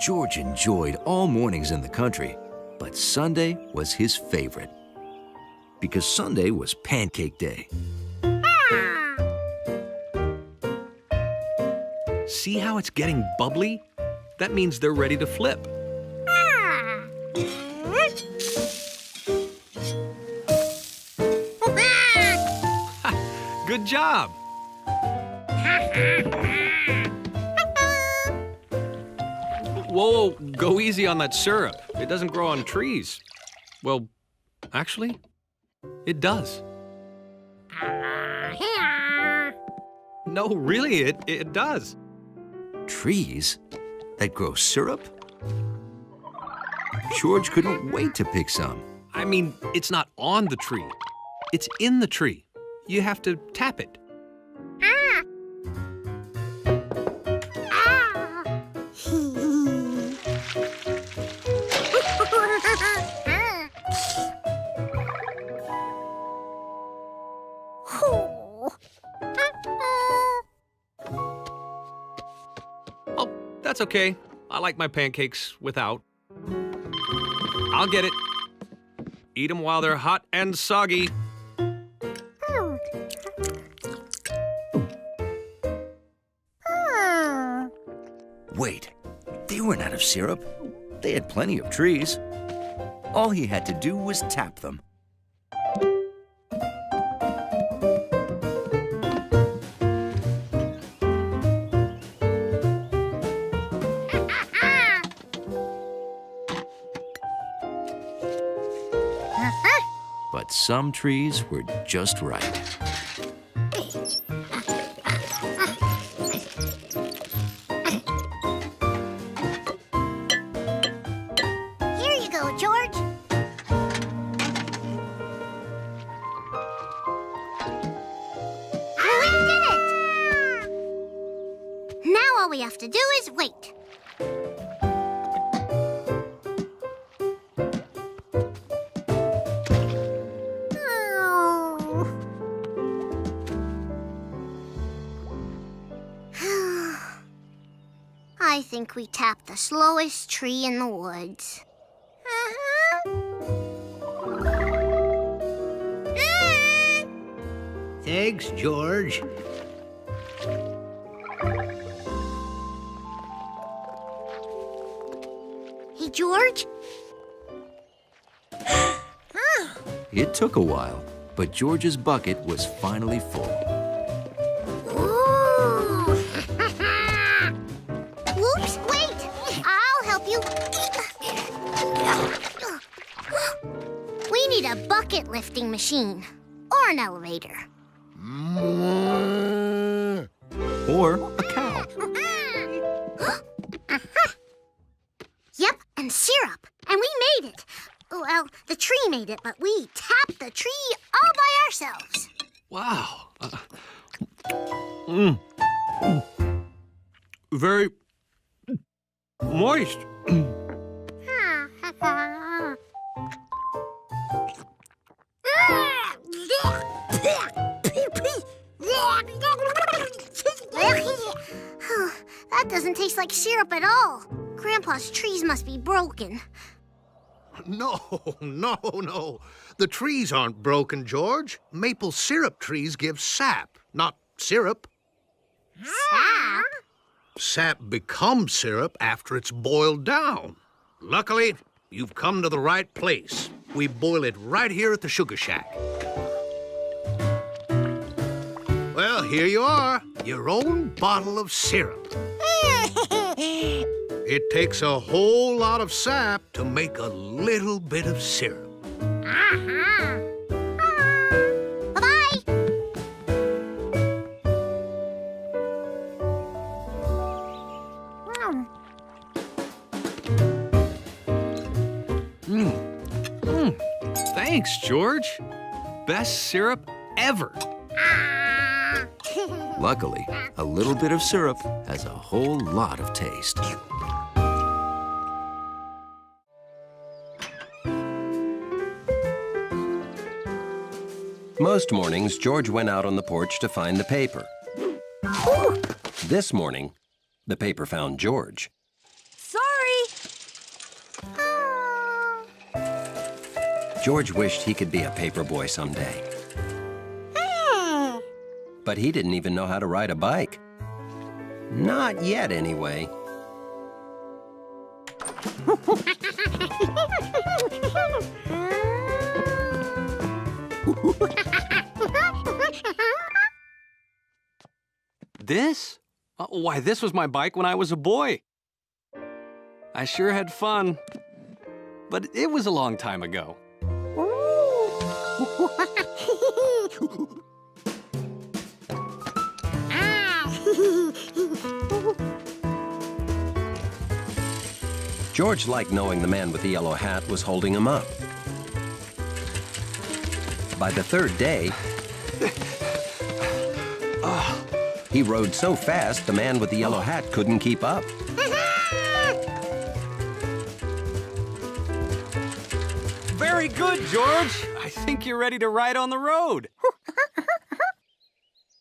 George enjoyed all mornings in the country, but Sunday was his favorite. Because Sunday was pancake day. See how it's getting bubbly? That means they're ready to flip. Good job. Whoa, go easy on that syrup. It doesn't grow on trees. Well, actually, it does. No, really, it does. Trees that grow syrup? George couldn't wait to pick some. I mean, it's not on the tree. It's in the tree. You have to tap it. Oh, that's okay. I like my pancakes without. I'll get it. Eat them while they're hot and soggy. Wait, they weren't out of syrup. They had plenty of trees. All he had to do was tap them. But some trees were just right. Here you go, George. We did it! Now all we have to do is wait. I think we tapped the slowest tree in the woods. Thanks, George. Hey, George? It took a while, but George's bucket was finally full. Ooh. Whoops, wait! I'll help you. We need a bucket lifting machine or an elevator. Or a cow. Yep, and syrup. And we made it. Well, the tree made it, but we tapped the tree all by ourselves. Wow. Very moist. That doesn't taste like syrup at all. Grandpa's trees must be broken. No. The trees aren't broken, George. Maple syrup trees give sap, not syrup. Sap? Sap becomes syrup after it's boiled down. Luckily, you've come to the right place. We boil it right here at the Sugar Shack. Well, here you are, your own bottle of syrup. It takes a whole lot of sap to make a little bit of syrup. Bye-bye. Thanks, George. Best syrup ever. Luckily, a little bit of syrup has a whole lot of taste. Most mornings, George went out on the porch to find the paper. This morning, the paper found George. Sorry. George wished he could be a paperboy someday. But he didn't even know how to ride a bike. Not yet, anyway. This? Why, this was my bike when I was a boy. I sure had fun. But it was a long time ago. George liked knowing the man with the yellow hat was holding him up. By the third day, he rode so fast the man with the yellow hat couldn't keep up. Very good, George. I think you're ready to ride on the road.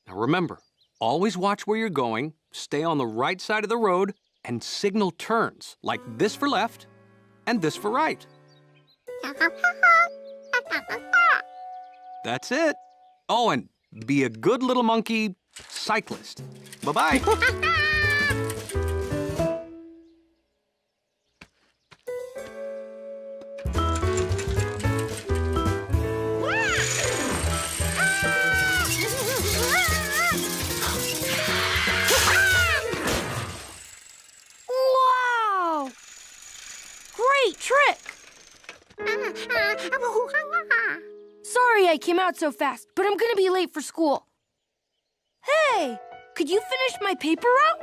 Now remember, always watch where you're going, stay on the right side of the road, and signal turns, like this for left and this for right. That's it. Oh, and be a good little monkey cyclist. Bye-bye. Wow! Great trick! Sorry I came out so fast, but I'm gonna be late for school. Hey, could you finish my paper route?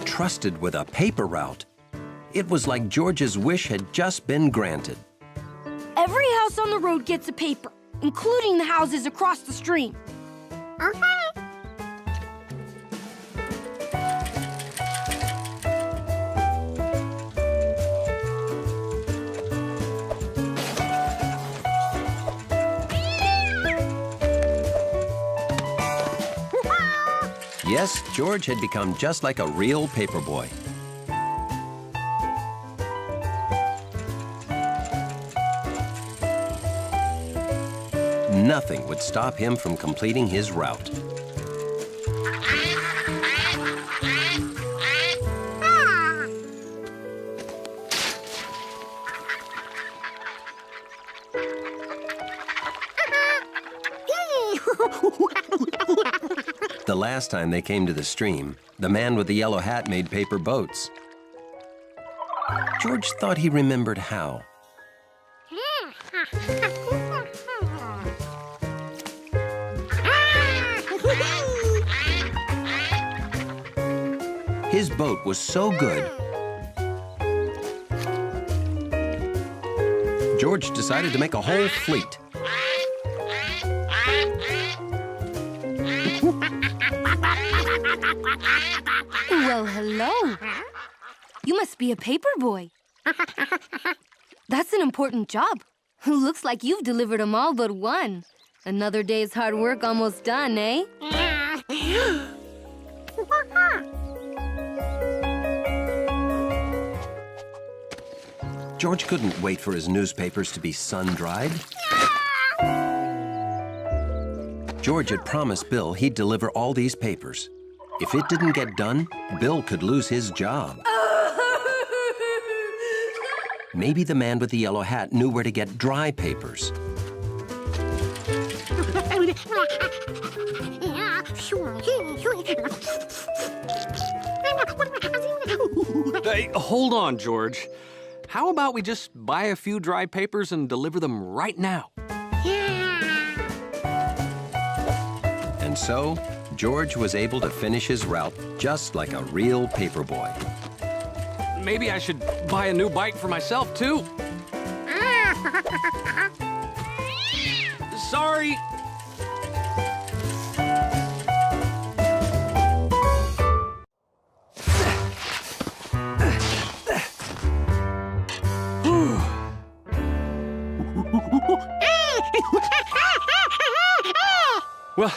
Trusted with a paper route. It was like George's wish had just been granted. Every house on the road gets a paper, including the houses across the stream. Yes, George had become just like a real paperboy. Nothing would stop him from completing his route. The last time they came to the stream, the man with the yellow hat made paper boats. George thought he remembered how. His boat was so good, George decided to make a whole fleet. Well, hello. You must be a paper boy. That's an important job. Looks like you've delivered them all but one. Another day's hard work almost done, eh? George couldn't wait for his newspapers to be sun-dried. George had promised Bill he'd deliver all these papers. If it didn't get done, Bill could lose his job. Maybe the man with the yellow hat knew where to get dry papers. Hey, hold on, George. How about we just buy a few dry papers and deliver them right now? And so, George was able to finish his route just like a real paperboy. Maybe I should buy a new bike for myself, too. Sorry. Well,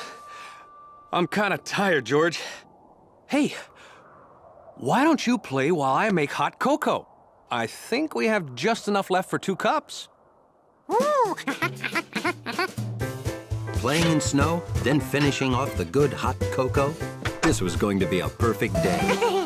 I'm kind of tired, George. Hey, why don't you play while I make hot cocoa? I think we have just enough left for 2 cups. Ooh. Playing in snow, then finishing off the good hot cocoa. This was going to be a perfect day.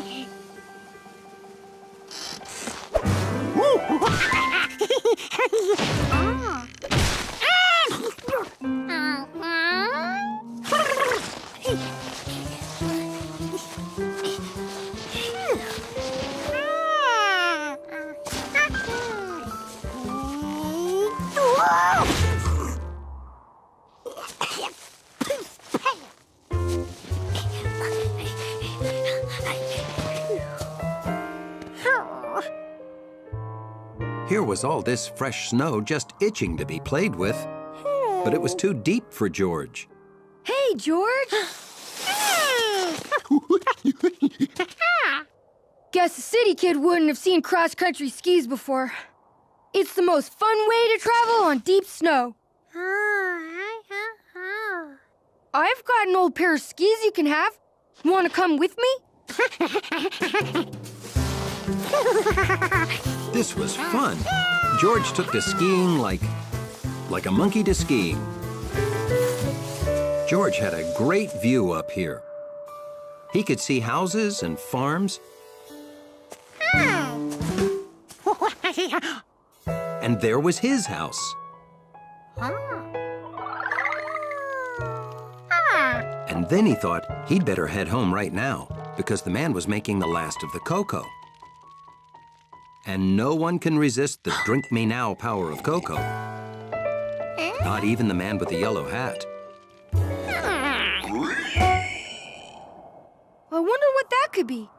Here was all this fresh snow just itching to be played with. But it was too deep for George. Hey, George! Guess a city kid wouldn't have seen cross-country skis before. It's the most fun way to travel on deep snow. I've got an old pair of skis you can have. Want to come with me? This was fun. George took to skiing like a monkey to skiing. George had a great view up here. He could see houses and farms. And there was his house. And then he thought he'd better head home right now because the man was making the last of the cocoa. And no one can resist the drink me now power of cocoa. Not even the man with the yellow hat. I wonder what that could be.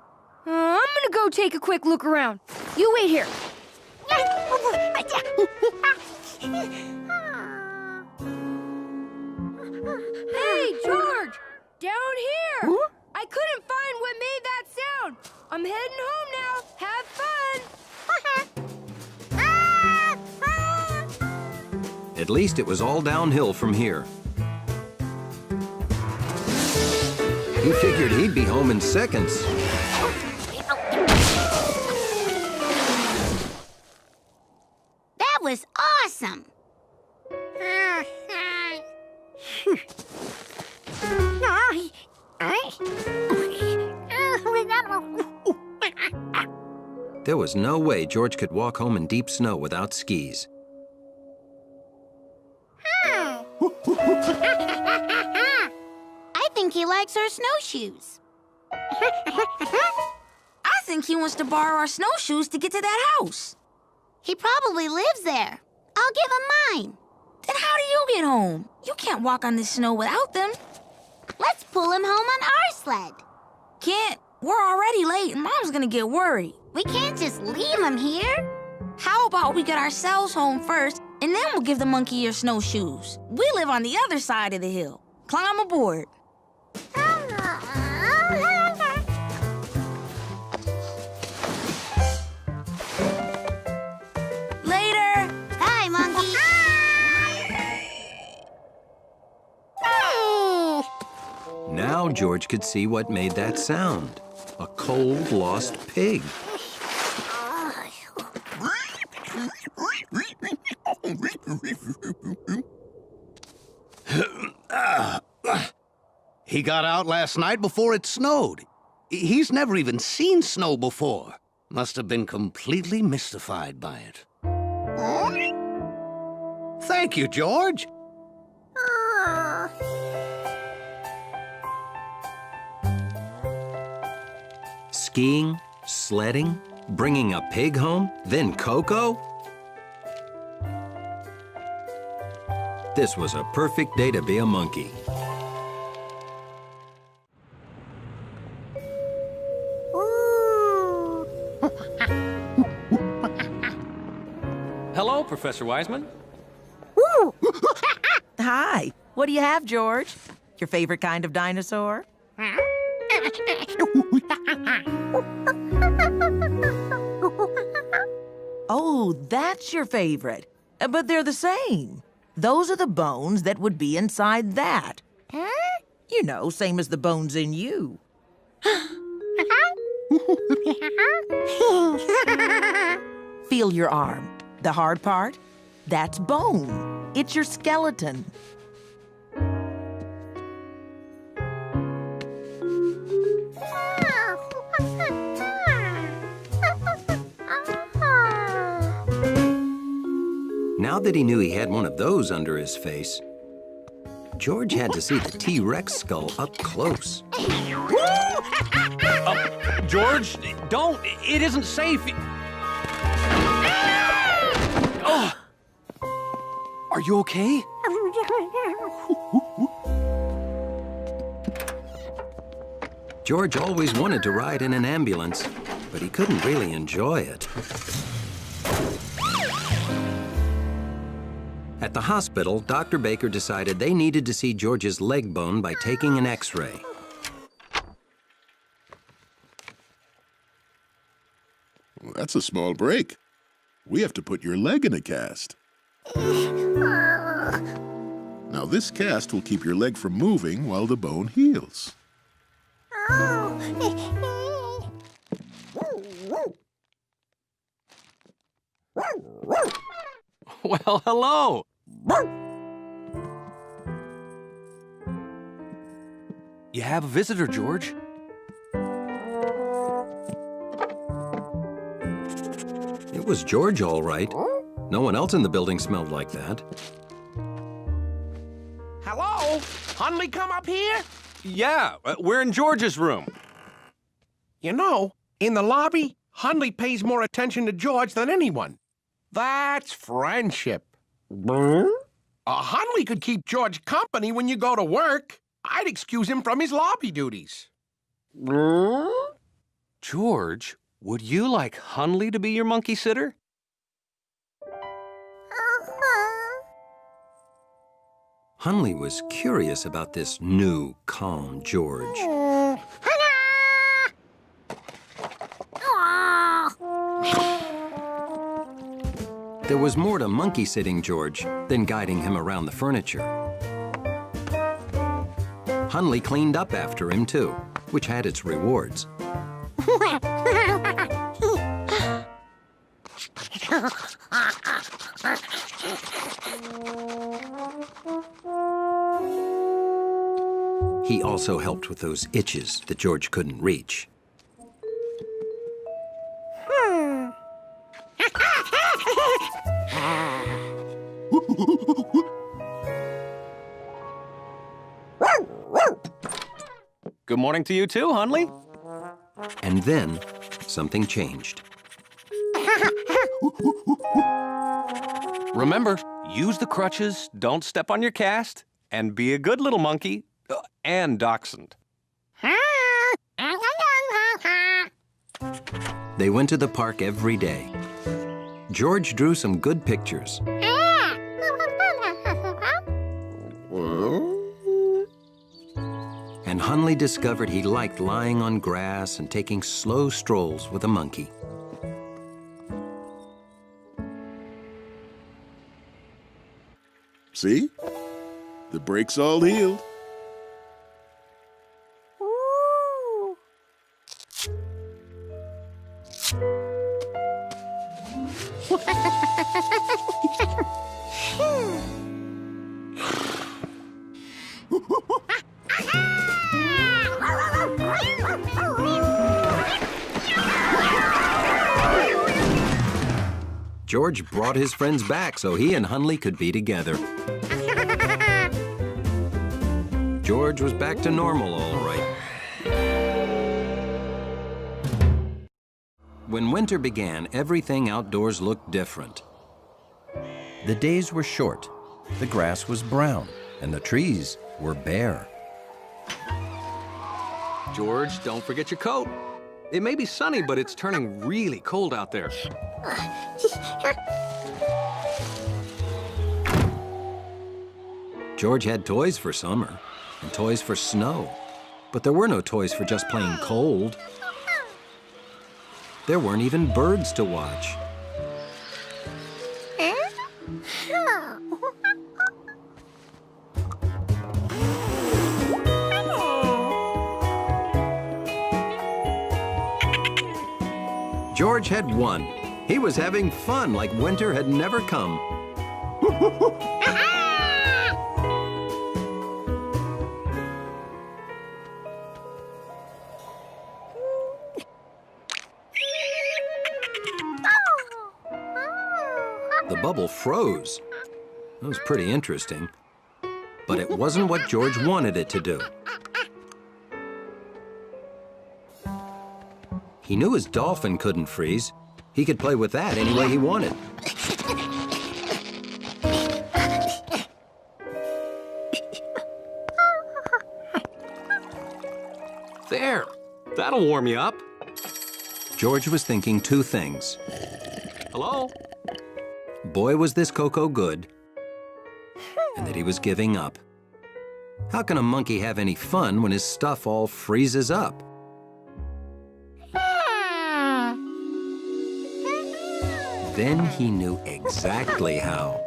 I'm gonna go take a quick look around. You wait here. Hey, George! Down here! Huh? I couldn't find what made that sound. I'm heading home now. Have fun! At least it was all downhill from here. He figured he'd be home in seconds. That was awesome. There was no way George could walk home in deep snow without skis. I think he likes our snowshoes. I think he wants to borrow our snowshoes to get to that house. He probably lives there. I'll give him mine. Then how do you get home? You can't walk on this snow without them. Let's pull him home on our sled. Can't. We're already late and Mom's gonna get worried. We can't just leave him here. How about we get ourselves home first, and then we'll give the monkey your snowshoes. We live on the other side of the hill. Climb aboard. Later. Hi, monkey. Now George could see what made that sound. A cold, lost pig. He got out last night before it snowed. He's never even seen snow before. Must have been completely mystified by it. Thank you, George. Skiing, sledding, bringing a pig home, then cocoa? This was a perfect day to be a monkey. Hello, Professor Wiseman. Hi. What do you have, George? Your favorite kind of dinosaur? Oh, that's your favorite. But they're the same. Those are the bones that would be inside that. Huh? You know, same as the bones in you. Feel your arm. The hard part? That's bone. It's your skeleton. Now that he knew he had one of those under his face, George had to see the T-Rex skull up close. George, don't. It isn't safe. Oh. Are you okay? George always wanted to ride in an ambulance, but he couldn't really enjoy it. At the hospital, Dr. Baker decided they needed to see George's leg bone by taking an X-ray. Well, that's a small break. We have to put your leg in a cast. Now, this cast will keep your leg from moving while the bone heals. Well, hello. You have a visitor, George. It was George, all right. No one else in the building smelled like that. Hello? Hundley come up here? Yeah, we're in George's room. You know, in the lobby, Hundley pays more attention to George than anyone. That's friendship. Hundley could keep George company when you go to work. I'd excuse him from his lobby duties. George, would you like Hundley to be your monkey sitter? Hundley was curious about this new, calm George. There was more to monkey-sitting George than guiding him around the furniture. Hundley cleaned up after him, too, which had its rewards. He also helped with those itches that George couldn't reach. Good morning to you too, Hundley. And then, something changed. Remember, use the crutches, don't step on your cast, and be a good little monkey, and dachshund. They went to the park every day. George drew some good pictures. And Hundley discovered he liked lying on grass and taking slow strolls with a monkey. See? The break's all healed. George brought his friends back so he and Hundley could be together. George was back to normal, all right. When winter began, everything outdoors looked different. The days were short, the grass was brown, and the trees were bare. George, don't forget your coat. It may be sunny, but it's turning really cold out there. George had toys for summer and toys for snow, but there were no toys for just plain cold. There weren't even birds to watch. George had won. He was having fun like winter had never come. The bubble froze. That was pretty interesting. But it wasn't what George wanted it to do. He knew his dolphin couldn't freeze. He could play with that any way he wanted. There, that'll warm you up. George was thinking two things. Hello? Boy, was this cocoa good, and that he was giving up. How can a monkey have any fun when his stuff all freezes up? Then he knew exactly how.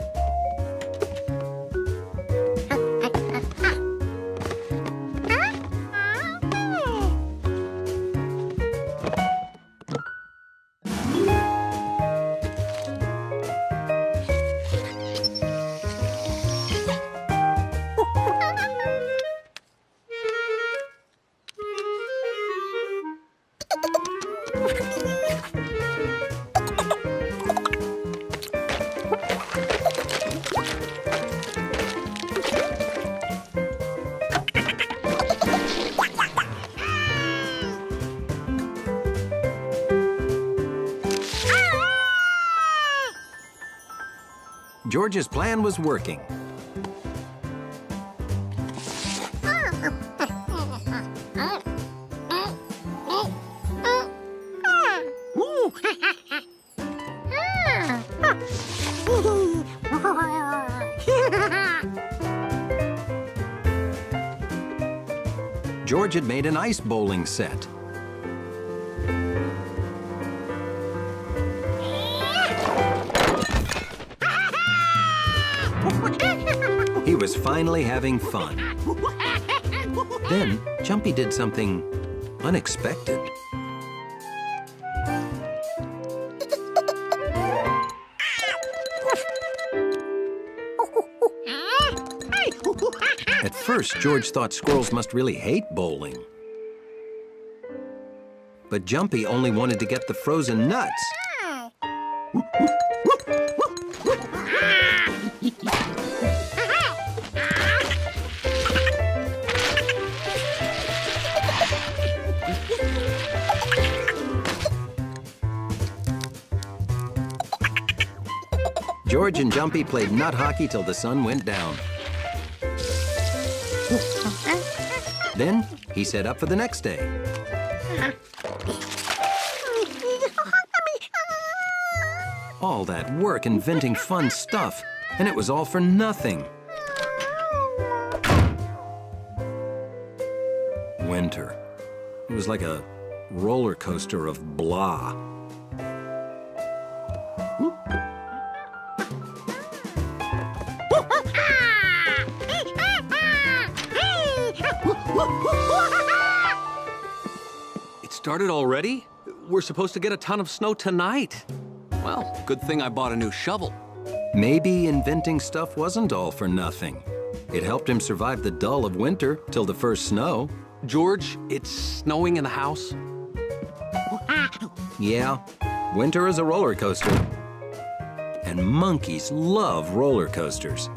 George's plan was working. George had made an ice bowling set. He was finally having fun. Then, Jumpy did something unexpected. At first, George thought squirrels must really hate bowling. But Jumpy only wanted to get the frozen nuts. George and Jumpy played nut hockey till the sun went down. Then he set up for the next day. All that work inventing fun stuff, and it was all for nothing. Winter. It was like a roller coaster of blah. It started already? We're supposed to get a ton of snow tonight. Well, good thing I bought a new shovel. Maybe inventing stuff wasn't all for nothing. It helped him survive the dull of winter till the first snow. George, it's snowing in the house. Yeah, winter is a roller coaster. And monkeys love roller coasters.